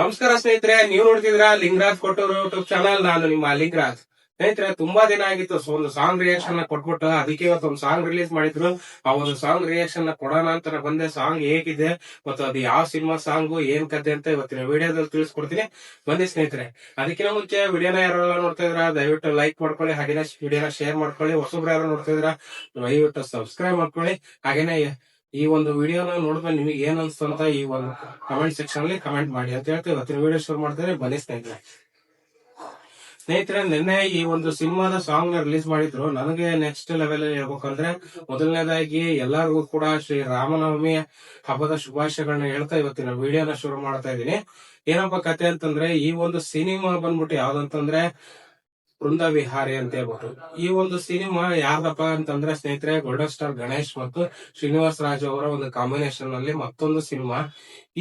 ನಮಸ್ಕಾರ ಸ್ನೇಹಿತರೆ, ನೀವು ನೋಡ್ತಿದ್ರ ಲಿಂಗರಾಜ್ ಕೊಟ್ಟೂರು ಯೂಟ್ಯೂಬ್ ಚಾನಲ್. ನಾನು ನಿಮ್ಮ ಲಿಂಗರಾಜ್. ಸ್ನೇಹಿತರೆ, ತುಂಬಾ ದಿನ ಆಗಿತ್ತು ಒಂದು ಸಾಂಗ್ ರಿಯಾಕ್ಷನ್ ಕೊಟ್ಬಿಟ್ಟು, ಅದಕ್ಕೆ ಇವತ್ತು ಒಂದು ಸಾಂಗ್ ರಿಲೀಸ್ ಮಾಡಿದ್ರು. ಆ ಒಂದು ಸಾಂಗ್ ರಿಯಾಕ್ಷನ್ ಕೊಡೋಣ ಅಂತ ಬಂದೆ. ಸಾಂಗ್ ಹೇಗಿದೆ ಮತ್ತು ಅದು ಯಾವ ಸಿನಿಮಾ ಸಾಂಗು, ಏನ್ ಕತೆ ಅಂತ ಇವತ್ತಿನ ವಿಡಿಯೋದಲ್ಲಿ ತಿಳಿಸ್ಕೊಡ್ತೀನಿ. ಬನ್ನಿ ಸ್ನೇಹಿತರೆ. ಅದಕ್ಕಿಂತ ಮುಂಚೆ ವಿಡಿಯೋನ ಯಾರೆಲ್ಲ ನೋಡ್ತಾ ಇದ್ರ ದಯವಿಟ್ಟು ಲೈಕ್ ಮಾಡ್ಕೊಳ್ಳಿ, ಹಾಗೇನೆ ವಿಡಿಯೋನ ಶೇರ್ ಮಾಡ್ಕೊಳ್ಳಿ. ಹೊಸಬ್ರು ಯಾರು ನೋಡ್ತಾ ಇದ್ರ ದಯವಿಟ್ಟು ಸಬ್ಸ್ಕ್ರೈಬ್ ಮಾಡ್ಕೊಳ್ಳಿ. ಹಾಗೇನೆ ಈ ಒಂದು ವಿಡಿಯೋನ ನೋಡಿದ್ಮೇಲೆ ನಿಮಗೆ ಏನ್ ಅನ್ಸ್ತು ಅಂತ ಈ ಒಂದು ಕಮೆಂಟ್ ಸೆಕ್ಷನ್ ಅಲ್ಲಿ ಕಮೆಂಟ್ ಮಾಡಿ ಅಂತ ಹೇಳ್ತೀವಿ. ಇವತ್ತಿನ ವಿಡಿಯೋ ಶುರು ಮಾಡ್ತಾರೆ, ಬನ್ನಿ ಸ್ನೇಹಿತರೆ. ನಿನ್ನೆ ಈ ಒಂದು ಸಿನಿಮಾದ ಸಾಂಗ್ ನ ರಿಲೀಸ್ ಮಾಡಿದ್ರು. ನನಗೆ ನೆಕ್ಸ್ಟ್ ಲೆವೆಲ್ ಹೇಳ್ಬೇಕಂದ್ರೆ, ಮೊದಲನೇದಾಗಿ ಎಲ್ಲರಿಗೂ ಕೂಡ ಶ್ರೀ ರಾಮನವಮಿ ಹಬ್ಬದ ಶುಭಾಶಯಗಳನ್ನ ಹೇಳ್ತಾ ಇವತ್ತಿನ ವಿಡಿಯೋನ ಶುರು ಮಾಡ್ತಾ ಇದೀನಿ. ಏನಪ್ಪ ಕತೆ ಅಂತಂದ್ರೆ, ಈ ಒಂದು ಸಿನಿಮಾ ಬಂದ್ಬಿಟ್ಟು ಯಾವ್ದಂತಂದ್ರೆ ವೃಂದ ವಿಹಾರಿ ಅಂತ ಹೇಳ್ಬಿಟ್ಟು. ಈ ಒಂದು ಸಿನಿಮಾ ಯಾರ್ದಪ್ಪ ಅಂತಂದ್ರೆ ಸ್ನೇಹಿತರೆ, ಗೋಲ್ಡನ್ ಸ್ಟಾರ್ ಗಣೇಶ್ ಮತ್ತು ಶ್ರೀನಿವಾಸ್ ರಾಜ್ ಅವರ ಒಂದು ಕಾಂಬಿನೇಷನ್ ನಲ್ಲಿ ಮತ್ತೊಂದು ಸಿನಿಮಾ.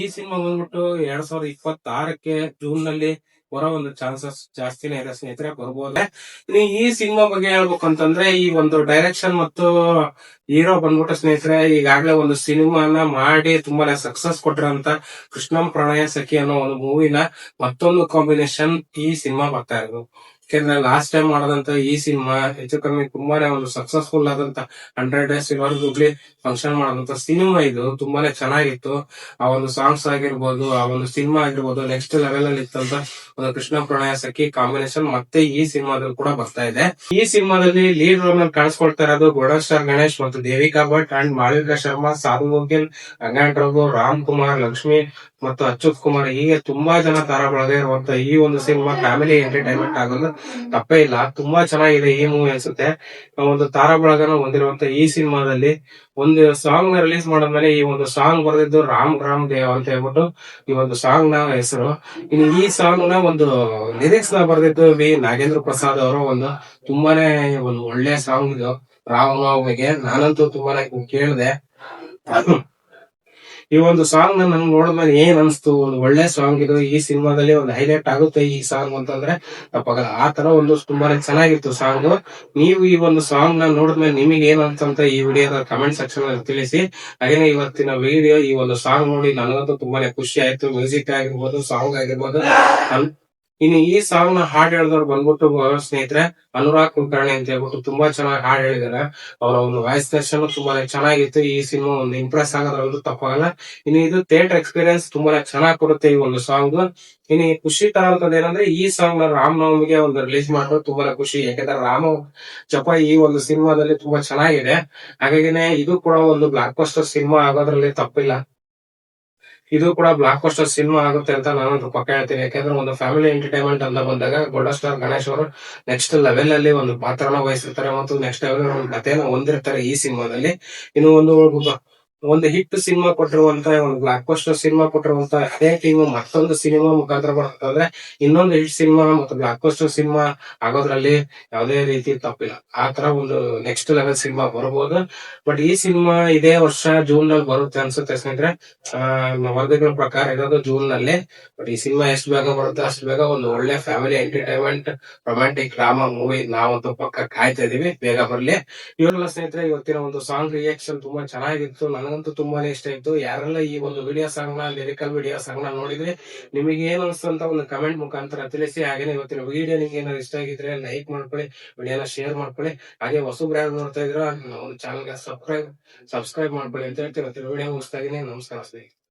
ಈ ಸಿನಿಮಾ ಬಂದ್ಬಿಟ್ಟು 2026ಕ್ಕೆ ಜೂನ್ ನಲ್ಲಿ ಬರೋ ಒಂದು ಚಾನ್ಸಸ್ ಜಾಸ್ತಿನೇ ಇದೆ ಸ್ನೇಹಿತರೆ, ಬರ್ಬೋದು. ಇನ್ನು ಈ ಸಿನಿಮಾ ಬಗ್ಗೆ ಹೇಳ್ಬೇಕು ಅಂತಂದ್ರೆ, ಈ ಒಂದು ಡೈರೆಕ್ಷನ್ ಮತ್ತು ಹೀರೋ ಬಂದ್ಬಿಟ್ಟು ಸ್ನೇಹಿತರೆ, ಈಗಾಗಲೇ ಒಂದು ಸಿನಿಮಾನ ಮಾಡಿ ತುಂಬಾನೇ ಸಕ್ಸಸ್ ಕೊಟ್ಟಿರೋಂತ ಕೃಷ್ಣಂ ಪ್ರಣಯ ಸಖಿ ಅನ್ನೋ ಒಂದು ಮೂವಿನ ಮತ್ತೊಂದು ಕಾಂಬಿನೇಷನ್ ಈ ಸಿನಿಮಾ ಬರ್ತಾ ಇರೋದು. ಯಾಕೆಂದ್ರೆ ಲಾಸ್ಟ್ ಟೈಮ್ ಮಾಡದಂತ ಈ ಸಿನಿಮಾ ಹೆಚ್ಚು ಕಮ್ಮಿ ತುಂಬಾನೇ ಒಂದು ಸಕ್ಸಸ್ಫುಲ್ ಆದಂತ 100 ಡೇಸ್ ಸಿಲ್ವರ್ ಜೂಬ್ಲಿ ಫಂಕ್ಷನ್ ಮಾಡೋದಂತ ಸಿನಿಮಾ. ಇದು ತುಂಬಾನೇ ಚೆನ್ನಾಗಿತ್ತು. ಆ ಒಂದು ಸಾಂಗ್ಸ್ ಆಗಿರ್ಬೋದು, ಆ ಒಂದು ಸಿನಿಮಾ ಆಗಿರ್ಬೋದು, ನೆಕ್ಸ್ಟ್ ಲೆವೆಲ್ ಅಲ್ಲಿ ಇತ್ತಂತ ಒಂದು ಕೃಷ್ಣ ಪ್ರಣಯ ಸಖಿ ಕಾಂಬಿನೇಷನ್ ಮತ್ತೆ ಈ ಸಿನಿಮಾದಲ್ಲಿ ಕೂಡ ಬರ್ತಾ ಇದೆ. ಈ ಸಿನಿಮಾದಲ್ಲಿ ಲೀಡ್ ರೋಲ್ ನಲ್ಲಿ ಕಾಣಿಸ್ಕೊಳ್ತಾ ಇರೋದು ಗೋಲ್ಡನ್ ಸ್ಟಾರ್ ಗಣೇಶ್ ಮತ್ತು ದೇವಿಕಾ ಭಟ್ ಅಂಡ್ ಮಾಳವಿಕಾ ಶರ್ಮಾ, ಸಾಧು ಗೋಕಿಲ್, ರಂಗಾಯಣ್ ರಘು, ರಾಮ್ ಕುಮಾರ್, ಲಕ್ಷ್ಮಿ ಮತ್ತು ಅಚ್ಯುತ್ ಕುಮಾರ್, ಹೀಗೆ ತುಂಬಾ ಜನ ತಾರಾ ಬಳಗ ಇರುವಂತ ಈ ಒಂದು ಸಿನಿಮಾ ಫ್ಯಾಮಿಲಿ ಎಂಟರ್ಟೈನ್ಮೆಂಟ್ ಆಗೋದು ತಪ್ಪೇ ಇಲ್ಲ. ತುಂಬಾ ಚೆನ್ನಾಗಿದೆ ಈ ಮೂವಿ ಅನ್ಸುತ್ತೆ. ಒಂದು ತಾರಾ ಬಳಗನ ಹೊಂದಿರುವಂತ ಈ ಸಿನಿಮಾದಲ್ಲಿ ಒಂದು ಸಾಂಗ್ ನ ರಿಲೀಸ್ ಮಾಡಿದ್ಮೇಲೆ ಈ ಒಂದು ಸಾಂಗ್ ಬರೆದಿದ್ದು ರಾಮ್ ರಾಮ್ ದೇವ್ ಅಂತ ಹೇಳ್ಬಿಟ್ಟು ಈ ಒಂದು ಸಾಂಗ್ ನ ಹೆಸರು. ಇನ್ನು ಈ ಸಾಂಗ್ ನ ಒಂದು ಲಿರಿಕ್ಸ್ ನ ಬರೆದಿದ್ದು ವಿ ನಾಗೇಂದ್ರ ಪ್ರಸಾದ್ ಅವರು. ಒಂದು ತುಂಬಾನೇ ಒಂದು ಒಳ್ಳೆ ಸಾಂಗ್ ಇದು ರಾಮನವಮಿಗೆ. ನಾನಂತೂ ತುಂಬಾನೇ ಕೇಳಿದೆ. ಈ ಒಂದು ಸಾಂಗ್ ನನ್ಗೆ ನೋಡಿದ್ಮೇಲೆ ಏನ್ ಅನ್ಸ್ತು, ಒಂದು ಒಳ್ಳೆ ಸಾಂಗ್ ಇದು. ಈ ಸಿನಿಮಾದಲ್ಲಿ ಒಂದು ಹೈಲೈಟ್ ಆಗುತ್ತೆ ಈ ಸಾಂಗ್ ಅಂತಂದ್ರೆ ತಪ್ಪಾಗಲ್ಲ. ಆ ತರ ಒಂದು ತುಂಬಾನೇ ಚೆನ್ನಾಗಿತ್ತು ಸಾಂಗ್. ನೀವು ಈ ಒಂದು ಸಾಂಗ್ ನ ನೋಡಿದ್ಮೇಲೆ ನಿಮಗೆ ಏನ್ ಅಂತ ಈ ವಿಡಿಯೋದ ಕಮೆಂಟ್ ಸೆಕ್ಷನ್ ಅಲ್ಲಿ ತಿಳಿಸಿ. ಹಾಗೇನೆ ಇವತ್ತಿನ ವಿಡಿಯೋ ಈ ಒಂದು ಸಾಂಗ್ ನೋಡಿ ನನಗಂತೂ ತುಂಬಾನೇ ಖುಷಿ ಆಯ್ತು. ಮ್ಯೂಸಿಕ್ ಆಗಿರ್ಬೋದು, ಸಾಂಗ್ ಆಗಿರ್ಬೋದು. ಇನ್ನು ಈ ಸಾಂಗ್ ನ ಹಾಡ್ ಹೇಳಿದವ್ರು ಬಂದ್ಬಿಟ್ಟು ಸ್ನೇಹಿತರೆ ಅನುರಾಗ್ ಕುಲಕರ್ಣಿ ಅಂತ ಹೇಳ್ಬಿಟ್ಟು ತುಂಬಾ ಚೆನ್ನಾಗಿ ಹಾಡ್ ಹೇಳಿದಾರೆ. ಅವರ ಒಂದು ವಾಯ್ಸ್ ದರ್ಶನ ತುಂಬಾನೇ ಚೆನ್ನಾಗಿತ್ತು. ಈ ಸಿನಿಮಾ ಒಂದು ಇಂಪ್ರೆಸ್ ಆಗೋದ್ರಲ್ಲೂ ತಪ್ಪಾಗಲ್ಲ. ಇನ್ನು ಇದು ಥಿಯೇಟರ್ ಎಕ್ಸ್ಪೀರಿಯನ್ಸ್ ತುಂಬಾನೇ ಚೆನ್ನಾಗಿ ಕೊಡುತ್ತೆ ಈ ಒಂದು ಸಾಂಗ್. ಇನ್ನು ಖುಷಿ ತರ ಅಂತದ್ ಏನಂದ್ರೆ, ಈ ಸಾಂಗ್ ನ ರಾಮನವಮಿಗೆ ಒಂದು ರಿಲೀಸ್ ಮಾಡೋದು ತುಂಬಾನೇ ಖುಷಿ. ಯಾಕಂದ್ರೆ ರಾಮ ಜಪ ಈ ಒಂದು ಸಿನಿಮಾದಲ್ಲಿ ತುಂಬಾ ಚೆನ್ನಾಗಿದೆ. ಹಾಗಾಗಿನೇ ಇದು ಕೂಡ ಒಂದು ಬ್ಲಾಕ್ ಬಸ್ಟರ್ ಸಿನಿಮಾ ಆಗೋದ್ರಲ್ಲಿ ತಪ್ಪಿಲ್ಲ. ಇದು ಕೂಡ ಬ್ಲಾಕ್ ಬಸ್ಟರ್ ಸಿನಿಮಾ ಆಗುತ್ತೆ ಅಂತ ನಾನು ಪಕ್ಕ ಹೇಳ್ತೀನಿ. ಯಾಕಂದ್ರೆ ಒಂದು ಫ್ಯಾಮಿಲಿ ಎಂಟರ್ಟೈನ್ಮೆಂಟ್ ಅಂತ ಬಂದಾಗ ಗೋಲ್ಡನ್ ಸ್ಟಾರ್ ಗಣೇಶ್ ಅವರು ನೆಕ್ಸ್ಟ್ ಲೆವೆಲ್ ಅಲ್ಲಿ ಒಂದು ಪಾತ್ರನ ವಹಿಸಿರ್ತಾರೆ ಮತ್ತು ನೆಕ್ಸ್ಟ್ ಲೆವೆಲ್ ಒಂದು ಕಥೆನ ಹೊಂದಿರ್ತಾರೆ ಈ ಸಿನಿಮಾದಲ್ಲಿ. ಇನ್ನು ಒಂದು ಹಿಟ್ ಸಿನಿಮಾ ಕೊಟ್ಟಿರುವಂತ, ಒಂದು ಬ್ಲಾಕ್ ಬಸ್ಟರ್ ಸಿನಿಮಾ ಕೊಟ್ಟಿರುವಂತ ಅದೇ ಟೀಮ್ ಮತ್ತೊಂದು ಸಿನಿಮಾ ಮುಖಾಂತರ ಬರ್ತಂದ್ರೆ ಇನ್ನೊಂದು ಹಿಟ್ ಸಿನಿಮಾ ಮತ್ತು ಬ್ಲಾಕ್ ಬಸ್ಟರ್ ಸಿನಿಮಾ ಆಗೋದ್ರಲ್ಲಿ ಯಾವುದೇ ರೀತಿ ತಪ್ಪಿಲ್ಲ. ಆ ತರ ಒಂದು ನೆಕ್ಸ್ಟ್ ಲೆವೆಲ್ ಸಿನಿಮಾ ಬರಬಹುದು. ಬಟ್ ಈ ಸಿನಿಮಾ ಇದೇ ವರ್ಷ ಜೂನ್ ನಲ್ಲಿ ಬರುತ್ತೆ ಅನ್ಸುತ್ತೆ ಸ್ನೇಹಿತರೆ. ವರದಿಗಳ ಪ್ರಕಾರ ಇರೋದು ಜೂನ್ ನಲ್ಲಿ. ಬಟ್ ಈ ಸಿನಿಮಾ ಎಷ್ಟು ಬೇಗ ಬರುತ್ತೆ ಅಷ್ಟು ಬೇಗ ಒಂದು ಒಳ್ಳೆ family entertainment romantic drama movie ನಾವಂತೂ ಪಕ್ಕ ಕಾಯ್ತಾ ಇದೀವಿ, ಬೇಗ ಬರ್ಲಿ. ಇವರೆಲ್ಲ ಸ್ನೇಹಿತರೆ, ಇವತ್ತಿನ ಒಂದು ಸಾಂಗ್ ರಿಯಾಕ್ಷನ್ ತುಂಬಾ ಚೆನ್ನಾಗಿತ್ತು. ನನಗಂತೂ ತುಂಬಾನೇ ಇಷ್ಟ ಆಯ್ತು. ಯಾರೆಲ್ಲ ಈ ಒಂದು ವಿಡಿಯೋ ಸಾಂಗ್ ನ ಲಿರಿಕಲ್ ವಿಡಿಯೋ ಸಾಂಗ್ ನ ನೋಡಿದ್ರೆ ನಿಮಗೆ ಏನ್ ಅನ್ಸ್ತು ಅಂತ ಒಂದು ಕಮೆಂಟ್ ಮುಖಾಂತರ ತಿಳಿಸಿ. ಹಾಗೇನೆ ಇವತ್ತಿನ ವಿಡಿಯೋ ನಿಮ್ಗೆ ಏನಾದ್ರು ಇಷ್ಟ ಆಗಿದ್ರೆ ಲೈಕ್ ಮಾಡ್ಕೊಳ್ಳಿ, ವಿಡಿಯೋನ ಶೇರ್ ಮಾಡ್ಕೊಳ್ಳಿ. ಹಾಗೆ ಹೊಸಬ್ರು ಯಾರು ನೋಡ್ತಾ ಇದ್ರ ಒಂದು ಚಾನಲ್ಗೆ ಸಬ್ಸ್ಕ್ರೈಬ್ ಮಾಡ್ಕೊಳ್ಳಿ ಅಂತ ಹೇಳ್ತೀವಿ. ಇವತ್ತಿನ ವಿಡಿಯೋ ಮುಗಿಸ್ತಾ ಇದೀನಿ. ನಮಸ್ಕಾರ ಸ್ನೇಹಿತರೆ.